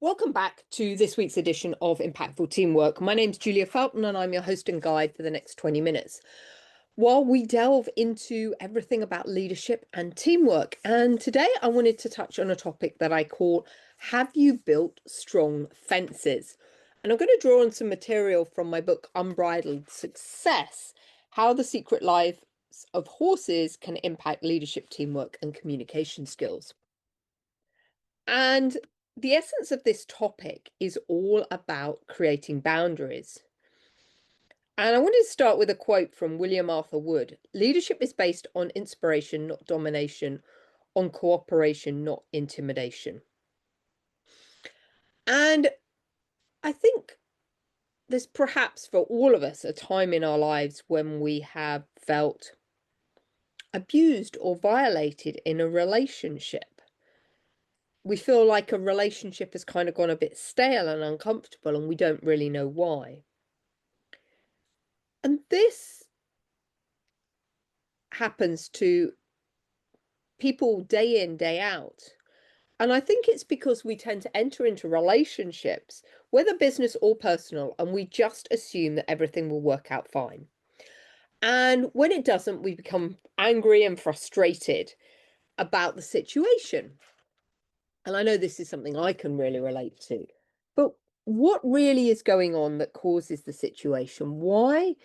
Welcome back to this week's edition of Impactful Teamwork. My name's Julia Felton and I'm your host and guide for the next 20 minutes while we delve into everything about leadership and teamwork. And today I wanted to touch on a topic that I call, have you built strong fences? And I'm going to draw on some material from my book, Unbridled Success, How the Secret Lives of Horses Can Impact Leadership, Teamwork and Communication Skills. And the essence of this topic is all about creating boundaries. And I wanted to start with a quote from William Arthur Wood. Leadership is based on inspiration, not domination, on cooperation, not intimidation. And I think there's perhaps for all of us a time in our lives when we have felt abused or violated in a relationship. We feel like a relationship has kind of gone a bit stale and uncomfortable, and we don't really know why. And this happens to people day in, day out. And I think it's because we tend to enter into relationships, whether business or personal, and we just assume that everything will work out fine. And when it doesn't, we become angry and frustrated about the situation. And I know this is something I can really relate to. But what really is going on that causes the situation? Why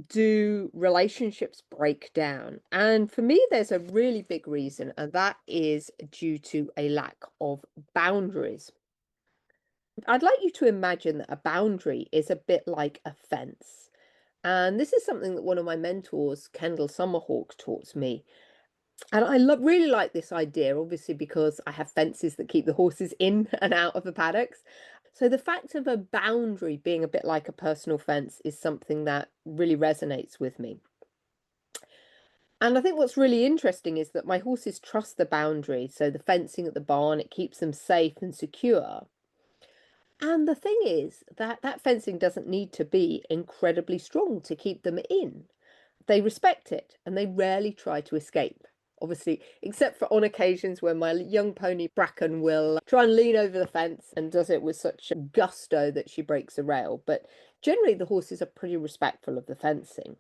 do relationships break down? And for me, there's a really big reason, and that is due to a lack of boundaries. I'd like you to imagine that a boundary is a bit like a fence. And this is something that one of my mentors, Kendall Summerhawk, taught me. And I really like this idea, obviously, because I have fences that keep the horses in and out of the paddocks. So the fact of a boundary being a bit like a personal fence is something that really resonates with me. And I think what's really interesting is that my horses trust the boundary. So the fencing at the barn, it keeps them safe and secure. And the thing is that that fencing doesn't need to be incredibly strong to keep them in. They respect it and they rarely try to escape. Obviously, except for on occasions when my young pony Bracken will try and lean over the fence and does it with such gusto that she breaks a rail. But generally, the horses are pretty respectful of the fencing.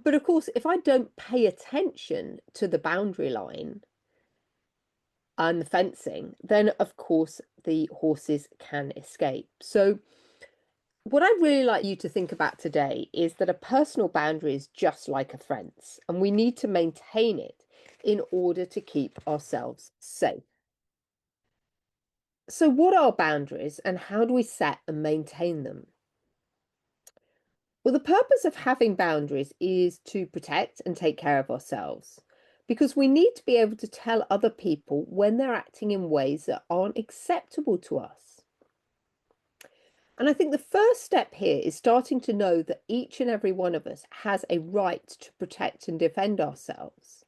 But of course, if I don't pay attention to the boundary line and the fencing, then of course the horses can escape. So what I'd really like you to think about today is that a personal boundary is just like a fence, and we need to maintain it in order to keep ourselves safe. So, what are boundaries and how do we set and maintain them? Well, the purpose of having boundaries is to protect and take care of ourselves because we need to be able to tell other people when they're acting in ways that aren't acceptable to us. And I think the first step here is starting to know that each and every one of us has a right to protect and defend ourselves.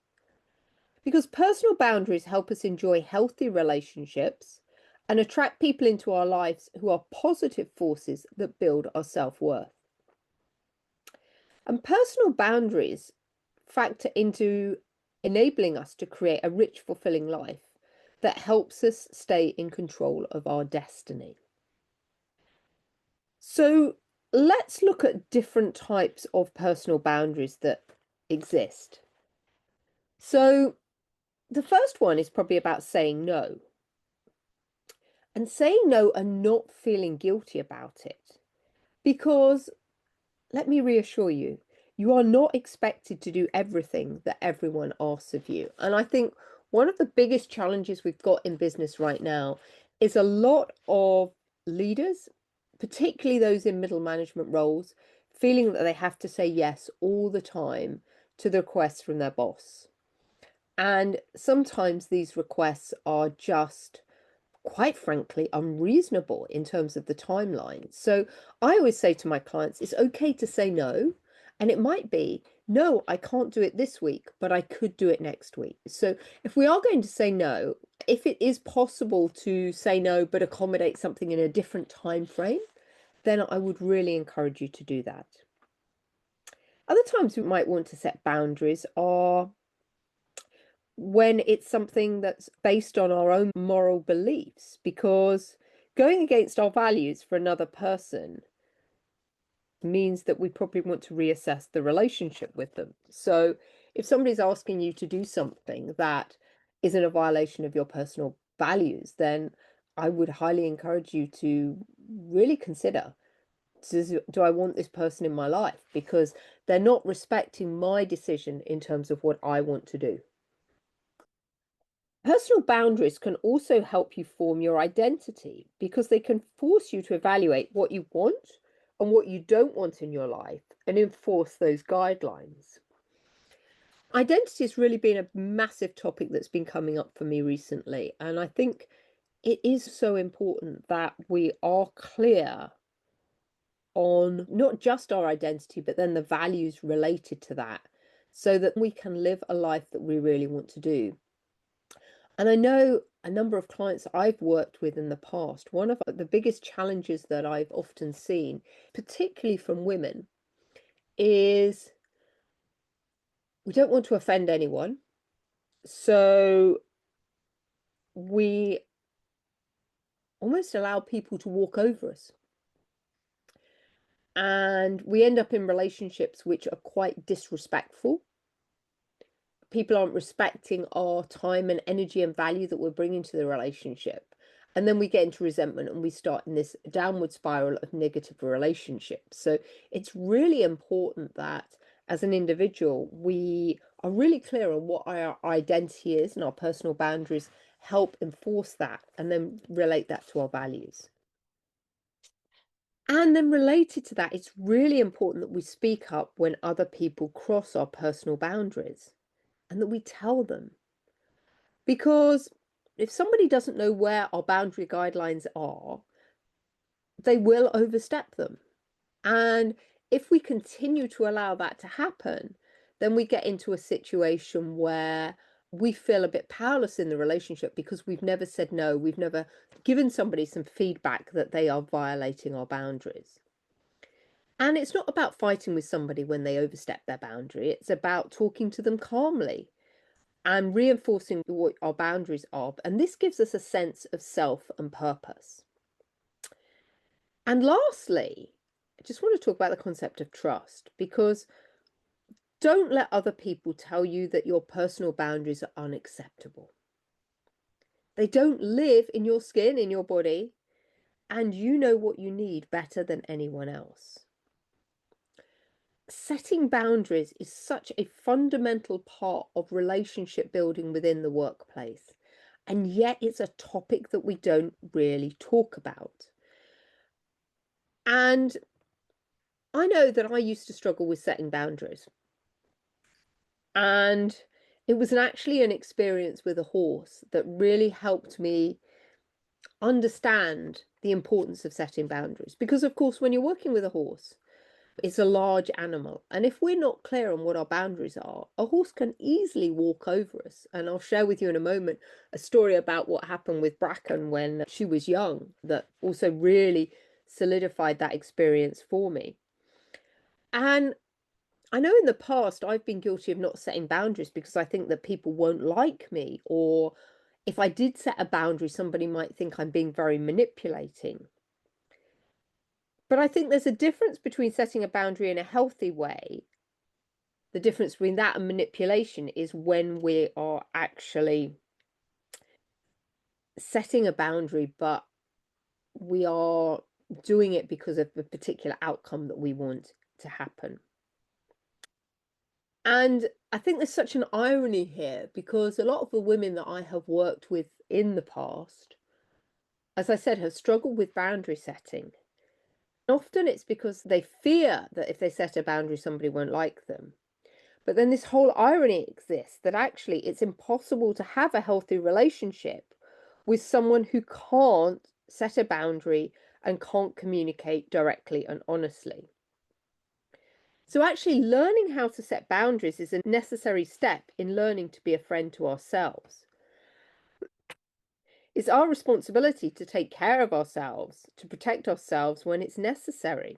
Because personal boundaries help us enjoy healthy relationships and attract people into our lives who are positive forces that build our self-worth. And personal boundaries factor into enabling us to create a rich, fulfilling life that helps us stay in control of our destiny. So let's look at different types of personal boundaries that exist. So the first one is probably about saying no. And saying no and not feeling guilty about it. Because let me reassure you, you are not expected to do everything that everyone asks of you. And I think one of the biggest challenges we've got in business right now is a lot of leaders, particularly those in middle management roles, feeling that they have to say yes all the time to the requests from their boss. And sometimes these requests are just, quite frankly, unreasonable in terms of the timeline. So I always say to my clients, it's okay to say no. And it might be, no, I can't do it this week, but I could do it next week. So if we are going to say no, if it is possible to say no, but accommodate something in a different time frame, then I would really encourage you to do that. Other times we might want to set boundaries are when it's something that's based on our own moral beliefs, because Going against our values for another person means that we probably want to reassess the relationship with them. So if somebody's asking you to do something that isn't a violation of your personal values, then I would highly encourage you to really consider, do I want this person in my life? Because they're not respecting my decision in terms of what I want to do. Personal boundaries can also help you form your identity because they can force you to evaluate what you want and what you don't want in your life and enforce those guidelines. Identity has really been a massive topic that's been coming up for me recently. And I think it is so important that we are clear on not just our identity, but then the values related to that, so that we can live a life that we really want to do. And I know a number of clients I've worked with in the past, one of the biggest challenges that I've often seen, particularly from women, is we don't want to offend anyone. So we almost allow people to walk over us. And we end up in relationships which are quite disrespectful. People aren't respecting our time and energy and value that we're bringing to the relationship. And then we get into resentment and we start in this downward spiral of negative relationships. So it's really important that as an individual, we are really clear on what our identity is, and our personal boundaries help enforce that and then relate that to our values. And then related to that, it's really important that we speak up when other people cross our personal boundaries and that we tell them. Because if somebody doesn't know where our boundary guidelines are, they will overstep them. And if we continue to allow that to happen, then we get into a situation where we feel a bit powerless in the relationship because we've never said no, we've never given somebody some feedback that they are violating our boundaries. And it's not about fighting with somebody when they overstep their boundary, it's about talking to them calmly and reinforcing what our boundaries are. And this gives us a sense of self and purpose. And lastly, I just want to talk about the concept of trust, because don't let other people tell you that your personal boundaries are unacceptable. They don't live in your skin, in your body, and you know what you need better than anyone else. Setting boundaries is such a fundamental part of relationship building within the workplace, and yet it's a topic that we don't really talk about. And I know that I used to struggle with setting boundaries, and it was actually an experience with a horse that really helped me understand the importance of setting boundaries. Because of course, when you're working with a horse, it's a large animal. And if we're not clear on what our boundaries are, a horse can easily walk over us. And I'll share with you in a moment a story about what happened with Bracken when she was young that also really solidified that experience for me. And I know in the past I've been guilty of not setting boundaries because I think that people won't like me, or if I did set a boundary, somebody might think I'm being very manipulating. But I think there's a difference between setting a boundary in a healthy way. The difference between that and manipulation is when we are actually setting a boundary, but we are doing it because of a particular outcome that we want to happen. And I think there's such an irony here because a lot of the women that I have worked with in the past, as I said, have struggled with boundary setting. Often it's because they fear that if they set a boundary, somebody won't like them. But then this whole irony exists that actually it's impossible to have a healthy relationship with someone who can't set a boundary and can't communicate directly and honestly. So actually learning how to set boundaries is a necessary step in learning to be a friend to ourselves. It's our responsibility to take care of ourselves, to protect ourselves when it's necessary.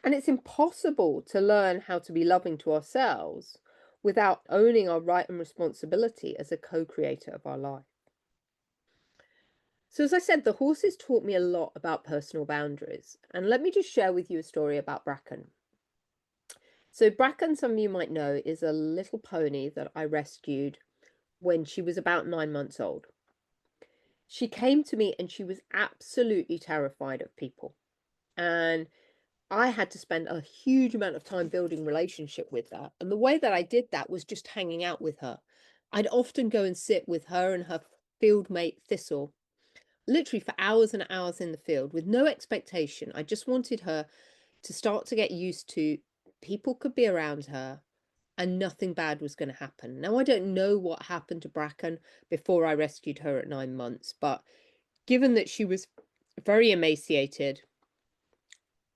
And it's impossible to learn how to be loving to ourselves without owning our right and responsibility as a co-creator of our life. So as I said, the horses taught me a lot about personal boundaries. And let me just share with you a story about Bracken. So Bracken, some of you might know, is a little pony that I rescued when she was about 9 months old. She came to me and she was absolutely terrified of people. And I had to spend a huge amount of time building relationship with her. And the way that I did that was just hanging out with her. I'd often go and sit with her and her field mate Thistle, literally for hours and hours in the field with no expectation. I just wanted her to start to get used to people could be around her and nothing bad was going to happen. Now, I don't know what happened to Bracken before I rescued her at 9 months, but given that she was very emaciated,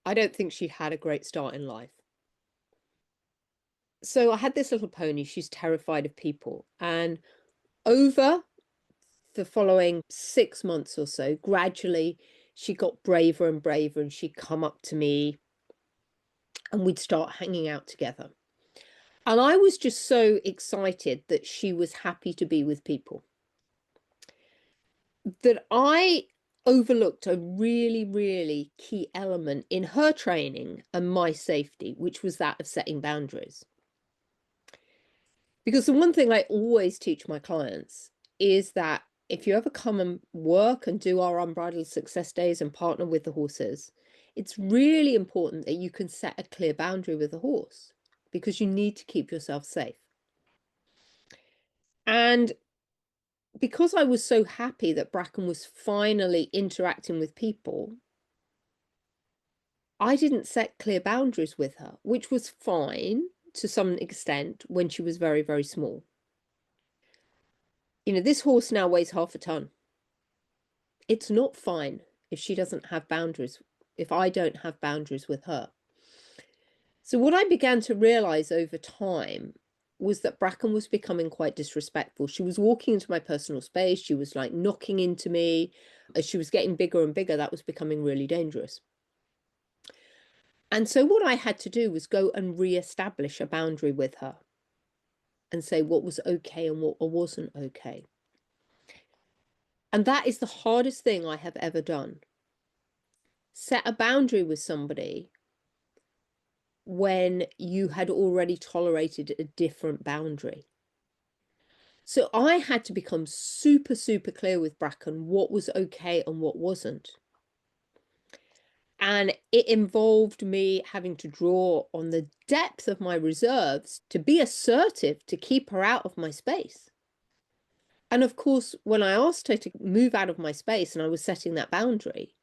I don't think she had a great start in life. So I had this little pony. She's terrified of people. And over the following 6 months or so, gradually she got braver and braver, and she'd come up to me and we'd start hanging out together. And I was just so excited that she was happy to be with people that I overlooked a really, really key element in her training and my safety, which was that of setting boundaries. Because the one thing I always teach my clients is that if you ever come and work and do our Unbridled Success days and partner with the horses, it's really important that you can set a clear boundary with the horse because you need to keep yourself safe. And because I was so happy that Bracken was finally interacting with people, I didn't set clear boundaries with her, which was fine to some extent when she was very, very small. You know, this horse now weighs 1/2 ton. It's not fine if she doesn't have boundaries, if I don't have boundaries with her. So what I began to realize over time was that Bracken was becoming quite disrespectful. She was walking into my personal space. She was like knocking into me. As she was getting bigger and bigger, that was becoming really dangerous. And so what I had to do was go and re-establish a boundary with her and say what was okay and what wasn't okay. And that is the hardest thing I have ever done. Set a boundary with somebody when you had already tolerated a different boundary. So I had to become super, super clear with Bracken what was okay and what wasn't. And it involved me having to draw on the depth of my reserves to be assertive, to keep her out of my space. And of course, when I asked her to move out of my space and I was setting that boundary,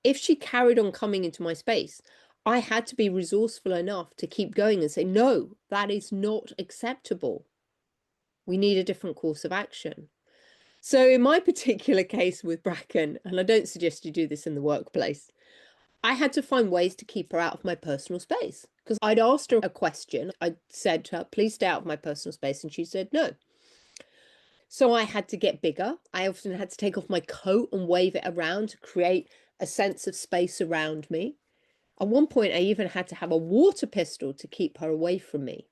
if she carried on coming into my space, I had to be resourceful enough to keep going and say, no, that is not acceptable. We need a different course of action. So in my particular case with Bracken, and I don't suggest you do this in the workplace, I had to find ways to keep her out of my personal space because I'd asked her a question. I said to her, please stay out of my personal space. And she said, no. So I had to get bigger. I often had to take off my coat and wave it around to create a sense of space around me. At one point, I even had to have a water pistol to keep her away from me.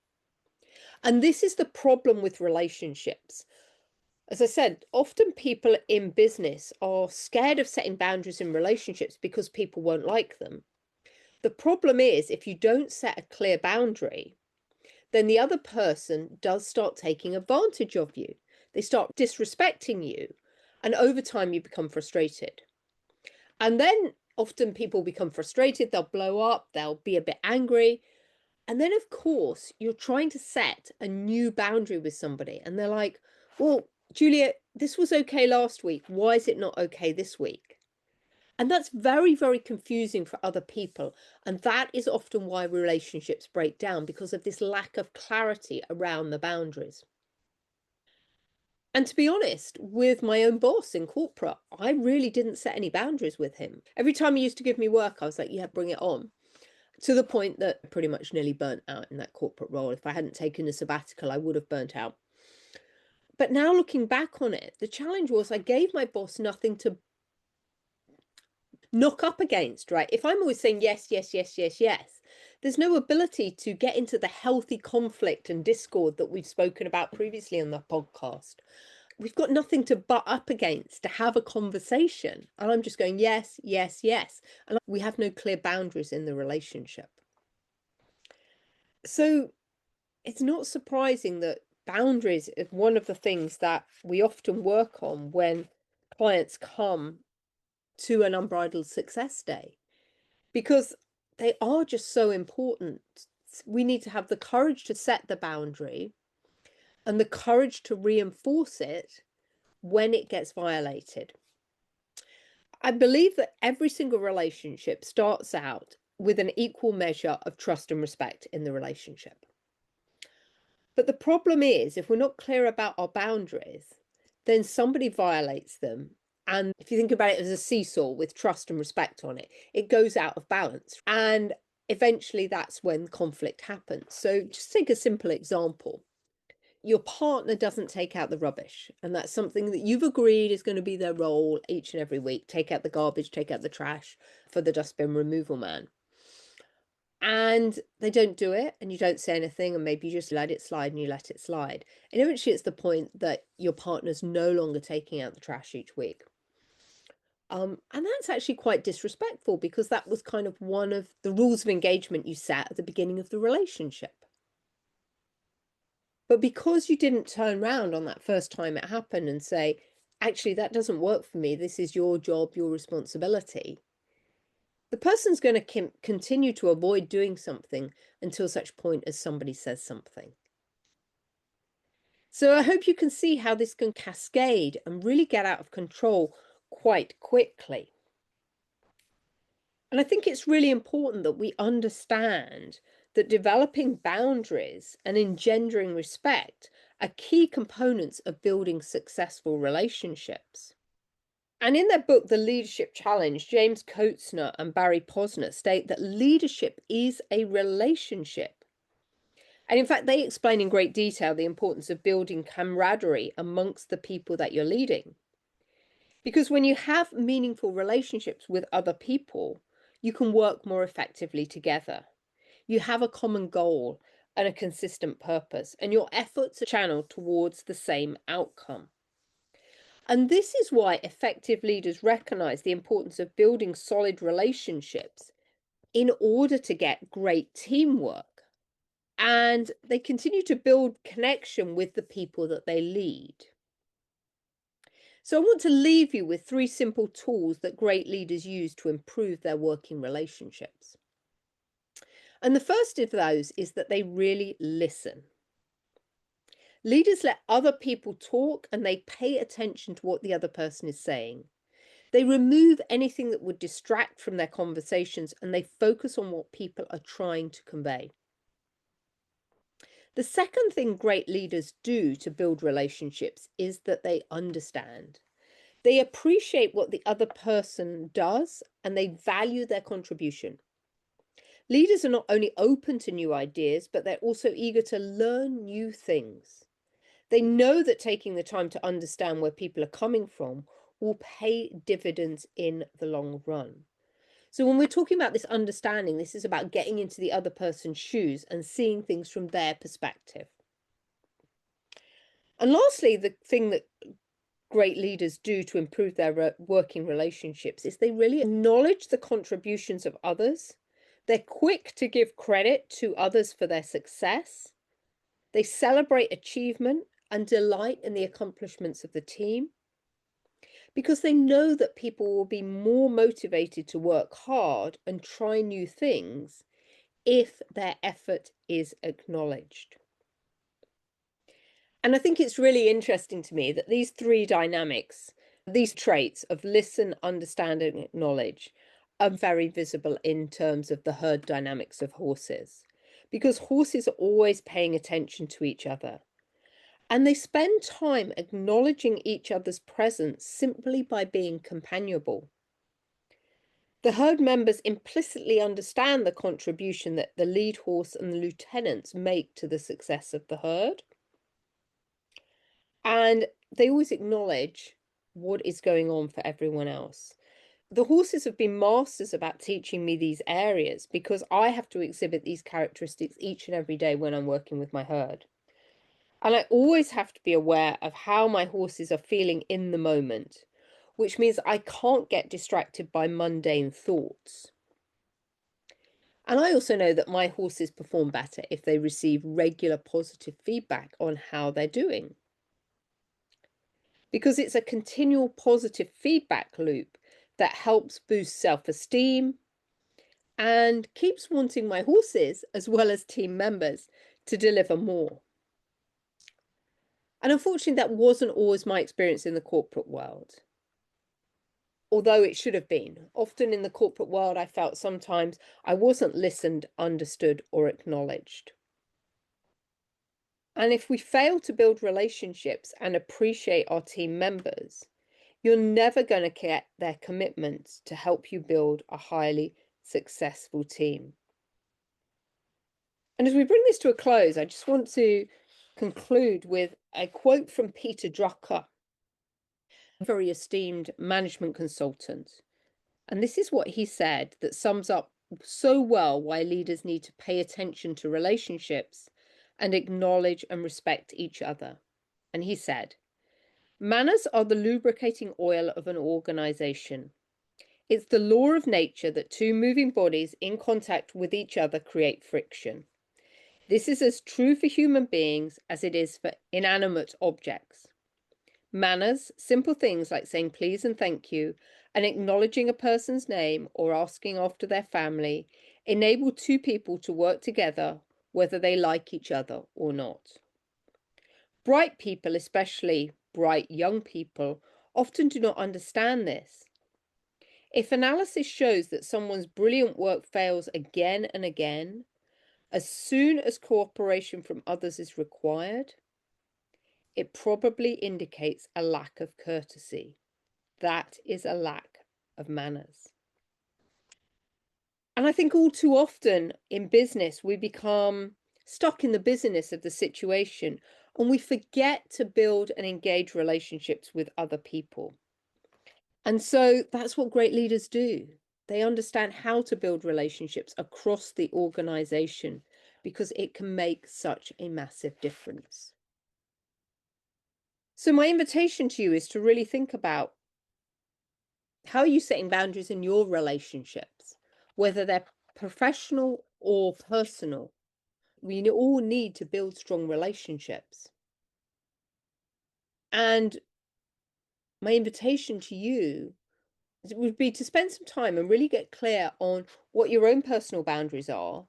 And this is the problem with relationships. As I said, often people in business are scared of setting boundaries in relationships because people won't like them. The problem is if you don't set a clear boundary, then the other person does start taking advantage of you. They start disrespecting you, and over time you become frustrated. And then often people become frustrated, they'll blow up, they'll be a bit angry. And then, of course, you're trying to set a new boundary with somebody, and they're like, well, Julia, this was okay last week. Why is it not okay this week? And that's very, very confusing for other people. And that is often why relationships break down, because of this lack of clarity around the boundaries. And to be honest, with my own boss in corporate, I really didn't set any boundaries with him. Every time he used to give me work, I was like, yeah, bring it on. To the point that I pretty much nearly burnt out in that corporate role. If I hadn't taken a sabbatical, I would have burnt out. But now looking back on it, the challenge was I gave my boss nothing to knock up against, right? If I'm always saying yes, yes, yes, yes, yes, there's no ability to get into the healthy conflict and discord that we've spoken about previously on the podcast. we've got nothing to butt up against to have a conversation. And I'm just going, yes, yes, yes. And we have no clear boundaries in the relationship. So it's not surprising that boundaries is one of the things that we often work on when clients come to an Unbridled Success Day, because they are just so important. We need to have the courage to set the boundary and the courage to reinforce it when it gets violated. I believe that every single relationship starts out with an equal measure of trust and respect in the relationship. But the problem is, if we're not clear about our boundaries, then somebody violates them. And if you think about it as a seesaw with trust and respect on it, it goes out of balance. And eventually that's when conflict happens. So just take a simple example. Your partner doesn't take out the rubbish, and that's something that you've agreed is going to be their role each and every week. Take out the garbage, take out the trash for the dustbin removal man. And they don't do it, and you don't say anything, and maybe you just let it slide and you let it slide. And eventually it's the point that your partner's no longer taking out the trash each week. And that's actually quite disrespectful, because that was kind of one of the rules of engagement you set at the beginning of the relationship. But because you didn't turn around on that first time it happened and say, actually, that doesn't work for me, this is your job, your responsibility, the person's going to continue to avoid doing something until such point as somebody says something. So I hope you can see how this can cascade and really get out of control quite quickly. And I think it's really important that we understand that developing boundaries and engendering respect are key components of building successful relationships. And in their book, The Leadership Challenge, James Coatsner and Barry Posner state that leadership is a relationship. And in fact, they explain in great detail the importance of building camaraderie amongst the people that you're leading. Because when you have meaningful relationships with other people, you can work more effectively together. You have a common goal and a consistent purpose, and your efforts are channeled towards the same outcome. And this is why effective leaders recognize the importance of building solid relationships in order to get great teamwork. And they continue to build connection with the people that they lead. So I want to leave you with 3 simple tools that great leaders use to improve their working relationships. And the first of those is that they really listen. Leaders let other people talk, and they pay attention to what the other person is saying. They remove anything that would distract from their conversations, and they focus on what people are trying to convey. The second thing great leaders do to build relationships is that they understand. They appreciate what the other person does, and they value their contribution. Leaders are not only open to new ideas, but they're also eager to learn new things. They know that taking the time to understand where people are coming from will pay dividends in the long run. So when we're talking about this understanding, this is about getting into the other person's shoes and seeing things from their perspective. And lastly, the thing that great leaders do to improve their working relationships is they really acknowledge the contributions of others. They're quick to give credit to others for their success. They celebrate achievement and delight in the accomplishments of the team, because they know that people will be more motivated to work hard and try new things if their effort is acknowledged. And I think it's really interesting to me that these 3 dynamics, these traits of listen, understand, and acknowledge, are very visible in terms of the herd dynamics of horses, because horses are always paying attention to each other. And they spend time acknowledging each other's presence simply by being companionable. The herd members implicitly understand the contribution that the lead horse and the lieutenants make to the success of the herd. And they always acknowledge what is going on for everyone else. The horses have been masters about teaching me these areas, because I have to exhibit these characteristics each and every day when I'm working with my herd. And I always have to be aware of how my horses are feeling in the moment, which means I can't get distracted by mundane thoughts. And I also know that my horses perform better if they receive regular positive feedback on how they're doing. Because it's a continual positive feedback loop that helps boost self-esteem and keeps wanting my horses, as well as team members, to deliver more. And unfortunately, that wasn't always my experience in the corporate world, although it should have been. Often in the corporate world, I felt sometimes I wasn't listened, understood, or acknowledged. And if we fail to build relationships and appreciate our team members, you're never going to get their commitment to help you build a highly successful team. And as we bring this to a close, I just want to conclude with a quote from Peter Drucker, a very esteemed management consultant. And this is what he said that sums up so well why leaders need to pay attention to relationships and acknowledge and respect each other. And he said, "Manners are the lubricating oil of an organization. It's the law of nature that two moving bodies in contact with each other create friction. This is as true for human beings as it is for inanimate objects. Manners, simple things like saying please and thank you, and acknowledging a person's name or asking after their family, enable two people to work together whether they like each other or not. Bright people, especially bright young people, often do not understand this. If analysis shows that someone's brilliant work fails again and again, as soon as cooperation from others is required, it probably indicates a lack of courtesy. That is a lack of manners." And I think all too often in business, we become stuck in the busyness of the situation and we forget to build and engage relationships with other people. And so that's what great leaders do. They understand how to build relationships across the organization because it can make such a massive difference. So my invitation to you is to really think about, how are you setting boundaries in your relationships, whether they're professional or personal? We all need to build strong relationships. And my invitation to you would be to spend some time and really get clear on what your own personal boundaries are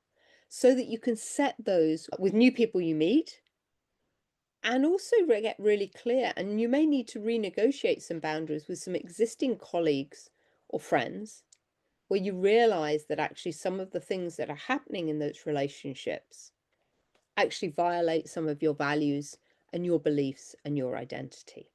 so that you can set those with new people you meet, and also get really clear. And you may need to renegotiate some boundaries with some existing colleagues or friends where you realize that actually some of the things that are happening in those relationships actually violate some of your values and your beliefs and your identity.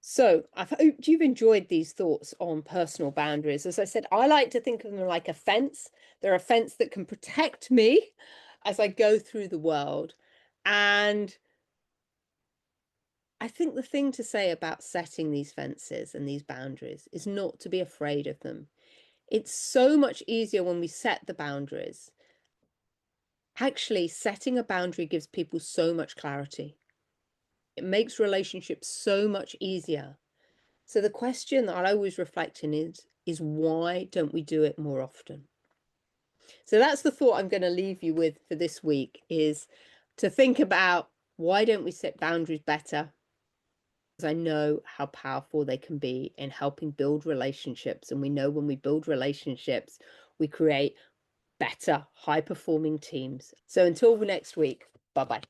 So I hope you've enjoyed these thoughts on personal boundaries. As I said, I like to think of them like a fence. They're a fence that can protect me as I go through the world. And I think the thing to say about setting these fences and these boundaries is not to be afraid of them. It's so much easier when we set the boundaries. Actually, setting a boundary gives people so much clarity. It makes relationships so much easier. So the question that I always reflect in is why don't we do it more often? So that's the thought I'm going to leave you with for this week, is to think about, why don't we set boundaries better? Because I know how powerful they can be in helping build relationships. And we know when we build relationships, we create better, high-performing teams. So until next week, bye-bye.